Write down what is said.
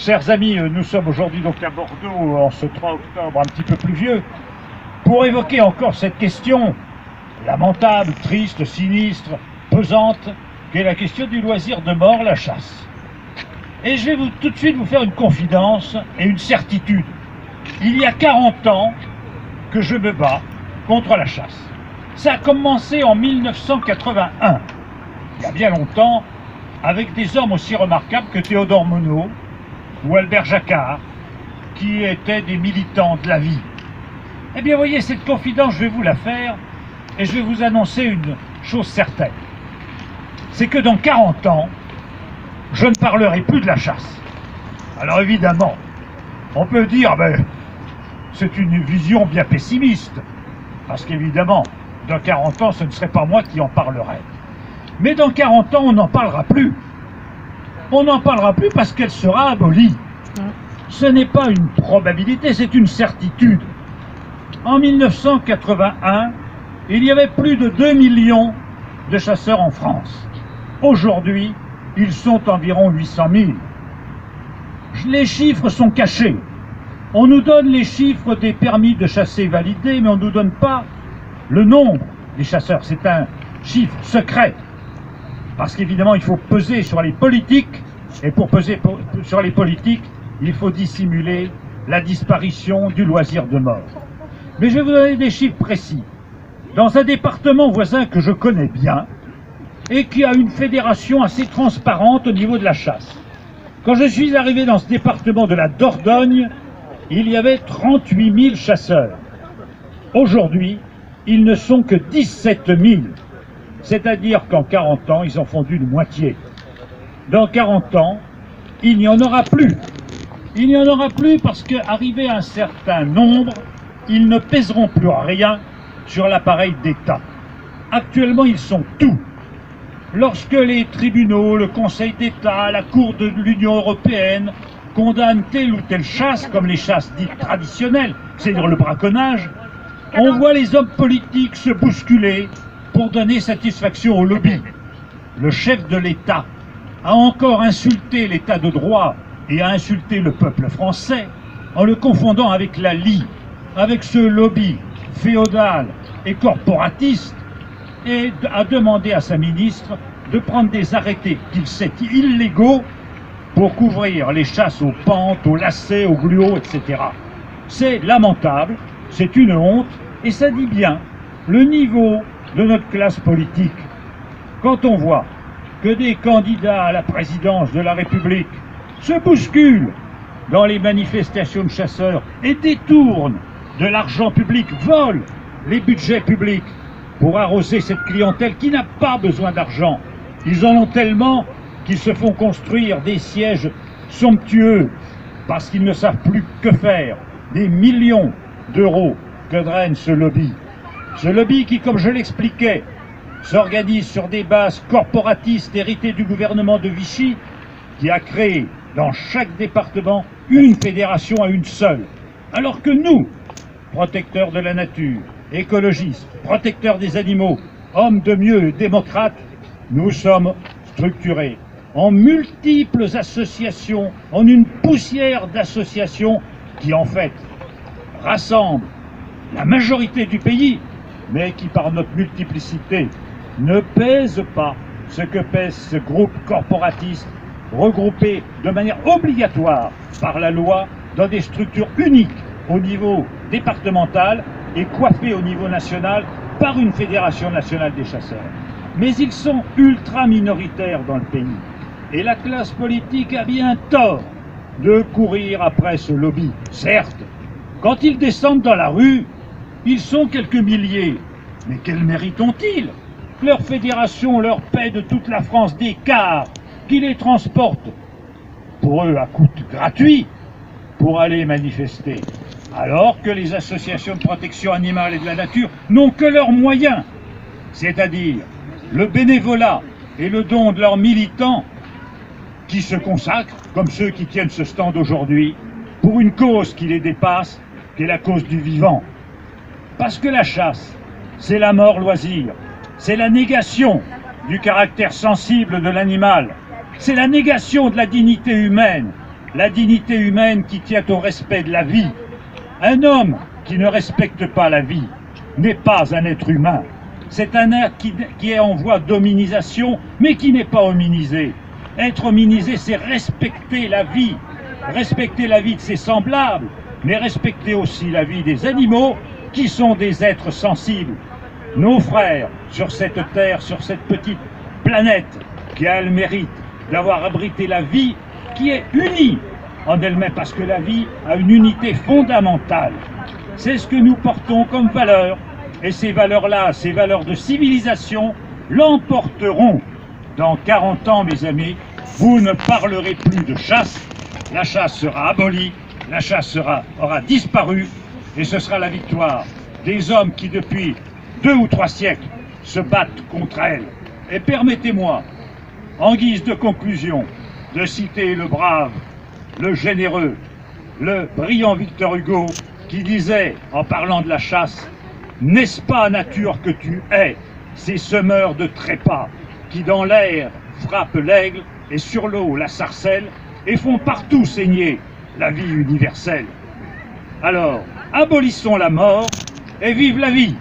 Chers amis, nous sommes aujourd'hui donc à Bordeaux en ce 3 octobre un petit peu pluvieux pour évoquer encore cette question lamentable, triste, sinistre, pesante, qui est la question du loisir de mort, la chasse. Et je vais tout de suite vous faire une confidence et une certitude. Il y a 40 ans que je me bats contre la chasse. Ça a commencé en 1981, il y a bien longtemps, avec des hommes aussi remarquables que Théodore Monod ou Albert Jacquard, qui étaient des militants de la vie. Eh bien, voyez, cette confidence, je vais vous la faire, et je vais vous annoncer une chose certaine. C'est que dans 40 ans, je ne parlerai plus de la chasse. Alors évidemment, on peut dire, c'est une vision bien pessimiste, parce qu'évidemment, dans 40 ans, ce ne serait pas moi qui en parlerai. Mais dans 40 ans, on n'en parlera plus. On n'en parlera plus parce qu'elle sera abolie. Ce n'est pas une probabilité, c'est une certitude. En 1981, il y avait plus de 2 millions de chasseurs en France. Aujourd'hui, ils sont environ 800 000. Les chiffres sont cachés. On nous donne les chiffres des permis de chasser validés, mais on ne nous donne pas le nombre des chasseurs. C'est un chiffre secret. Parce qu'évidemment, il faut peser sur les politiques, et pour peser sur les politiques, il faut dissimuler la disparition du loisir de mort. Mais je vais vous donner des chiffres précis. Dans un département voisin que je connais bien, et qui a une fédération assez transparente au niveau de la chasse. Quand je suis arrivé dans ce département de la Dordogne, il y avait 38 000 chasseurs. Aujourd'hui, ils ne sont que 17 000. C'est-à-dire qu'en 40 ans, ils ont fondu de moitié. Dans 40 ans, il n'y en aura plus. Il n'y en aura plus parce qu'arrivé à un certain nombre, ils ne pèseront plus rien sur l'appareil d'État. Actuellement, ils sont tout. Lorsque les tribunaux, le Conseil d'État, la Cour de l'Union européenne condamnent telle ou telle chasse, comme les chasses dites traditionnelles, c'est-à-dire le braconnage, on voit les hommes politiques se bousculer pour donner satisfaction au lobby. Le chef de l'État a encore insulté l'État de droit et a insulté le peuple français en le confondant avec la lie, avec ce lobby féodal et corporatiste, et a demandé à sa ministre de prendre des arrêtés qu'il sait illégaux pour couvrir les chasses aux pentes, aux lacets, aux gluots, etc. C'est lamentable, c'est une honte, et ça dit bien le niveau de notre classe politique. Quand on voit que des candidats à la présidence de la République se bousculent dans les manifestations de chasseurs et détournent de l'argent public, volent les budgets publics pour arroser cette clientèle qui n'a pas besoin d'argent. Ils en ont tellement qu'ils se font construire des sièges somptueux parce qu'ils ne savent plus que faire. Des millions d'euros que draine ce lobby. Ce lobby qui, comme je l'expliquais, s'organise sur des bases corporatistes héritées du gouvernement de Vichy, qui a créé dans chaque département une fédération à une seule. Alors que nous, protecteurs de la nature, écologistes, protecteurs des animaux, hommes de mieux et démocrates, nous sommes structurés en multiples associations, en une poussière d'associations qui en fait rassemblent la majorité du pays, mais qui par notre multiplicité ne pèse pas ce que pèse ce groupe corporatiste regroupé de manière obligatoire par la loi dans des structures uniques au niveau départemental et coiffées au niveau national par une fédération nationale des chasseurs. Mais ils sont ultra minoritaires dans le pays. Et la classe politique a bien tort de courir après ce lobby. Certes, quand ils descendent dans la rue, ils sont quelques milliers. Mais quel mérite ont-ils? Leur fédération leur paie de toute la France des cars qui les transportent, pour eux à coût gratuit, pour aller manifester. Alors que les associations de protection animale et de la nature n'ont que leurs moyens, c'est-à-dire le bénévolat et le don de leurs militants qui se consacrent, comme ceux qui tiennent ce stand aujourd'hui, pour une cause qui les dépasse, qui est la cause du vivant. Parce que la chasse, c'est la mort loisir, c'est la négation du caractère sensible de l'animal, c'est la négation de la dignité humaine, la dignité humaine qui tient au respect de la vie. Un homme qui ne respecte pas la vie n'est pas un être humain. C'est un être qui est en voie d'hominisation, mais qui n'est pas hominisé. Être hominisé, c'est respecter la vie de ses semblables, mais respecter aussi la vie des animaux qui sont des êtres sensibles. Nos frères sur cette terre, sur cette petite planète qui a le mérite d'avoir abrité la vie qui est unie en elle-même, parce que la vie a une unité fondamentale. C'est ce que nous portons comme valeur, et ces valeurs-là, ces valeurs de civilisation, l'emporteront. Dans 40 ans, mes amis, vous ne parlerez plus de chasse, la chasse sera abolie, la chasse aura disparu, et ce sera la victoire des hommes qui, depuis 2 ou 3 siècles, se battent contre elle. Et permettez-moi, en guise de conclusion, de citer le brave, le généreux, le brillant Victor Hugo, qui disait, en parlant de la chasse, « N'est-ce pas nature que tu es, ces semeurs de trépas, qui dans l'air frappent l'aigle et sur l'eau la sarcelle, et font partout saigner la vie universelle. » Alors, abolissons la mort et vive la vie!